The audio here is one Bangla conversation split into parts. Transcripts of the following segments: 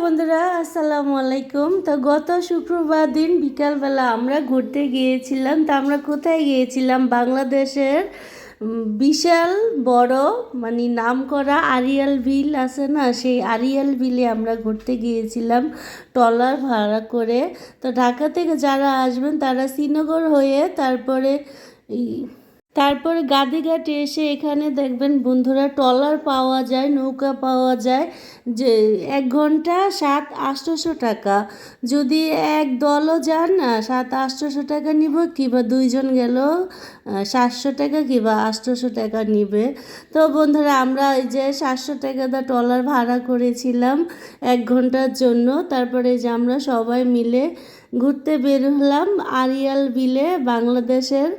বন্ধুরা, আসসালামু আলাইকুম। তো গত শুক্রবার দিন বিকালবেলা আমরা ঘুরতে গিয়েছিলাম। তো আমরা কোথায় গিয়েছিলাম? বাংলাদেশের বিশাল বড় মানে নামকরা আরিয়াল বিল আছে না, সেই আরিয়াল বিলে আমরা ঘুরতে গিয়েছিলাম ট্রলার ভাড়া করে। তো ঢাকা থেকে যারা আসবেন তারা শ্রীনগর হয়ে তারপরে গাদিঘাটে এসে এখানে দেখবেন বন্ধুরা ট্রলার পাওয়া যায়, নৌকা পাওয়া যায়, যে 1 ঘন্টা 700-800 টাকা। যদি এক দলও যান না 700-800 টাকা নিব, কিংবা 2 জন গেল 700 টাকা কিংবা 800 টাকা নিবে। তো বন্ধুরা আমরা এই যে 700 টাকা দা ট্রলার ভাড়া করেছিলাম 1 ঘন্টার জন্য। তারপরে যে আমরা সবাই মিলে ঘুরতে বের হলাম আরিয়াল বিলে। বাংলাদেশের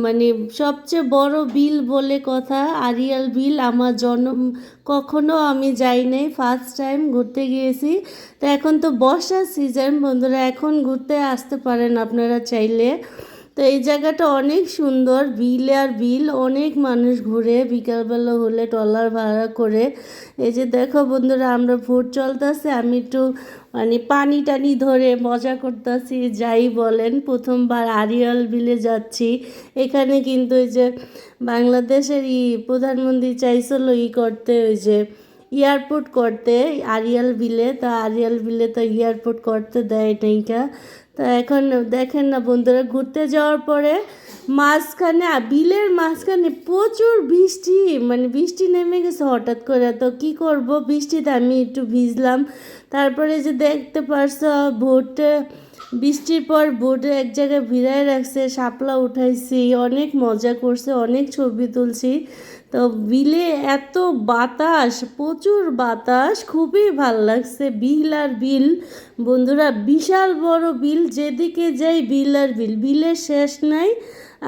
মানে সবচেয়ে বড় বিল বলে কথা আরিয়াল বিল। আমার কখনো আমি যাই নাই, ফার্স্ট টাইম ঘুরতে গিয়েছি। তো এখন তো বর্ষার সিজন বন্ধুরা, এখন ঘুরতে আসতে পারেন আপনারা চাইলে। তো এই জায়গাটা অনেক সুন্দর, বিল আর বিল, অনেক মানুষ ঘুরে বিকালবেলা হলে ট্রলার ভাড়া করে। এই যে দেখো বন্ধুরা, আমরা ভোট চলতেছে, আমি একটু মানে পানি টানি ধরে মজা করতেছি। যাই বলেন, প্রথমবার আরিয়াল বিলে যাচ্ছি। এখানে কিন্তু ওই যে বাংলাদেশের প্রধানমন্ত্রী চাইছিল করতে, ওই যে এয়ারপোর্ট করতে আরিয়াল বিলে। তা আরিয়াল বিলে তো এয়ারপোর্ট করতে দেয় নাইকা। তো এখন দেখেন না বন্ধুরা, ঘুরতে যাওয়ার পরে মাঝখানে বিলের মাঝখানে প্রচুর বৃষ্টি, মানে বৃষ্টি নেমে গেছে হঠাৎ করে। তো কি করব, বৃষ্টিতে আমি একটু ভিজলাম। তারপরে যে দেখতে পারছো বৃষ্টির পর বোটে এক জায়গায় ভিড়ায় রাখছে, শাপলা উঠাইছি, অনেক মজা করছে, অনেক ছবি তুলছি। তো বিলে এত বাতাস, প্রচুর বাতাস, খুবই ভাল লাগছে। বিল আর বিল বন্ধুরা, বিশাল বড় বিল, যেদিকে যাই বিল আর বিল, বিলের শেষ নাই।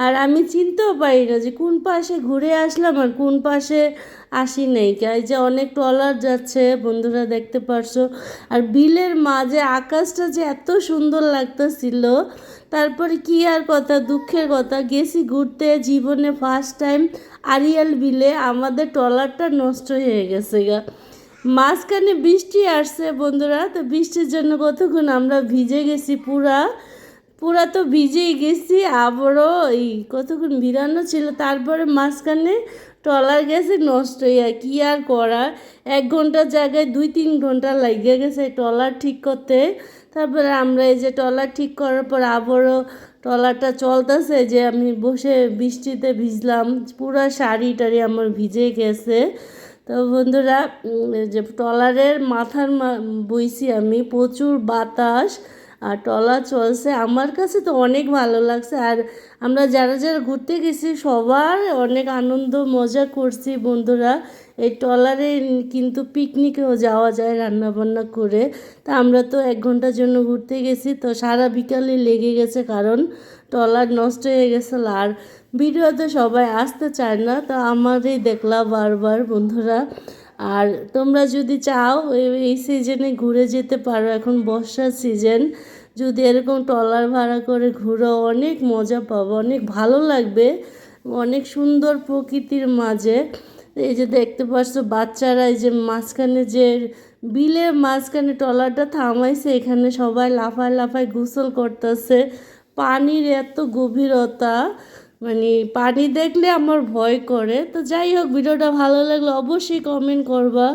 আর আমি চিনতেও পারি না যে কোন পাশে ঘুরে আসলাম আর কোন পাশে আসি নাই। এই যে অনেক ট্রলার যাচ্ছে বন্ধুরা, দেখতে পারছো। আর বিলের মাঝে আকাশটা যে এত সুন্দর লাগতেছিল। তারপরে কি আর কথা, দুঃখের কথা, গেছি ঘুরতে, জীবনে ফার্স্ট টাইম আরিয়াল বিলে, আমাদের ট্রলারটা নষ্ট হয়ে গেছে গা। মাঝখানে বৃষ্টি আসছে বন্ধুরা। তো বৃষ্টির জন্য কতক্ষণ আমরা ভিজে গেছি, পুরা পুরা তো ভিজেই গেছি। আবারও এই কতক্ষণ ভিড়ানো ছিল। তারপরে মাঝখানে ট্রলার গেছে নষ্ট হইয়া, কি আর করার। 1 ঘন্টার জায়গায় 2-3 ঘন্টা লাগিয়ে গেছে ট্রলার ঠিক করতে। তারপরে আমরা এই যে ট্রলার ঠিক করার পর আবারও ট্রলারটা চলতেছে, যে আমি বসে বৃষ্টিতে ভিজলাম, পুরা শাড়ি টাড়ি আমার ভিজে গেছে। তো বন্ধুরা, যে ট্রলারের মাথার বইছি আমি, প্রচুর বাতাস আর ট্রলার চলছে। আমার কাছে তো অনেক ভালো লাগছে। আর আমরা যারা যারা ঘুরতে গেছি সবার অনেক আনন্দ মজা করছি বন্ধুরা। এই ট্রলারে কিন্তু পিকনিকেও যাওয়া যায় রান্না বান্না করে। তা আমরা তো 1 ঘন্টার জন্য ঘুরতে গেছি, তো সারা বিকালে লেগে গেছে, কারণ ট্রলার নষ্ট হয়ে গেছিলো। আর ভিডিওতে সবাই আসতে চায় না, তো আমারই দেখলাম বারবার বন্ধুরা। আর তোমরা যদি চাও এই সিজনে ঘুরে যেতে পারো, এখন বর্ষার সিজন, যদি এরকম ট্রলার ভাড়া করে ঘুরো অনেক মজা পাবো, অনেক ভালো লাগবে, অনেক সুন্দর প্রকৃতির মাঝে। এই যে দেখতে পাচ্ছ বাচ্চারা, এই যে মাঝখানে যে বিলের মাঝখানে ট্রলারটা থামাইছে, এখানে সবাই লাফায় লাফায় গোসল করতেছে। পানির এত গভীরতা, মানে পানি দেখলে আমার ভয় করে। তো যাই হোক, ভিডিওটা ভালো লাগলে অবশ্যই কমেন্ট করবা।